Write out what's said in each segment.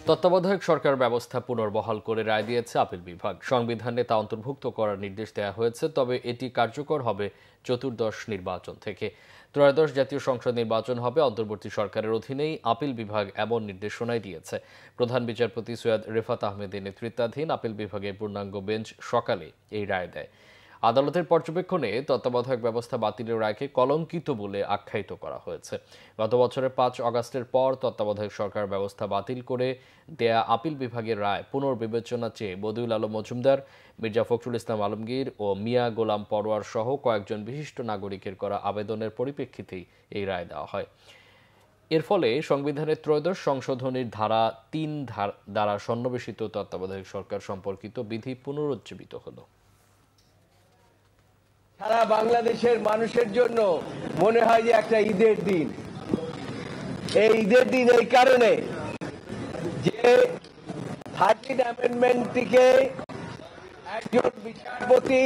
তত্ত্বাবধায়ক সরকার ব্যবস্থা পুনর্বহাল করে রায় দিয়েছে আপিল বিভাগ। সংবিধানে তা অন্তর্ভুক্ত করার নির্দেশ দেওয়া হয়েছে, তবে এটি কার্যকর হবে চতুর্দশ নির্বাচন থেকে। ত্রয়োদশ জাতীয় সংসদ নির্বাচন হবে অন্তর্বর্তী সরকারের অধীনেই আপিল বিভাগ এমন নির্দেশনাই দিয়েছে। প্রধান বিচারপতি সৈয়দ রেফাত আহমেদের নেতৃত্বাধীন আপিল বিভাগের পূর্ণাঙ্গ বেঞ্চ সকালে এই রায় দেয়। আদালতের পর্যবেক্ষণে তত্ত্বাবধায়ক ব্যবস্থা বাতিলের রায়কে কলঙ্কিত বলে আখ্যায়িত করা হয়েছে। গত বছরের ৫ আগস্টের পর তত্ত্বাবধায়ক সরকার ব্যবস্থা বাতিল করে দেয়া আপিল বিভাগের রায় পুনর্বিবেচনা চেয়ে বদিউল আলম মজুমদার, মির্জা ফখরুল ইসলাম আলমগীর ও মিয়া গোলাম পরোয়ার সহ কয়েকজন বিশিষ্ট নাগরিকের করা আবেদনের পরিপ্রেক্ষিতেই এই রায় দেওয়া হয়। এর ফলে সংবিধানের ত্রয়োদশ সংশোধনীর ধারা ৩ দ্বারা সন্নিবেশিত তত্ত্বাবধায়ক সরকার সম্পর্কিত বিধি পুনরুজ্জীবিত হলো। সারা বাংলাদেশের মানুষের জন্য মনে হয় যে একটা ঈদের দিন। এই ঈদের দিন এই কারণে যে 13th অ্যামেন্ডমেন্টটিকে একজন বিচারপতি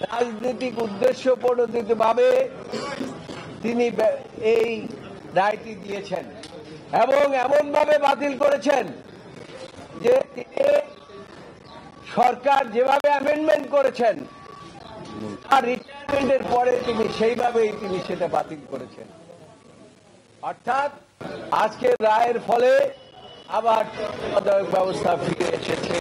রাজনৈতিক উদ্দেশ্য প্রণোদিতভাবে তিনি এই রায়টি দিয়েছেন এবং এমনভাবে বাতিল করেছেন যে তিনি সরকার যেভাবে অ্যামেন্ডমেন্ট করেছেন আর রিটায়ারমেন্টের পরে তিনি সেইভাবেই তিনি সেটা বাতিল করেছেন। অর্থাৎ আজকের রায়ের ফলে আবার তত্ত্বাবধায়ক ব্যবস্থা ফিরে এসেছে।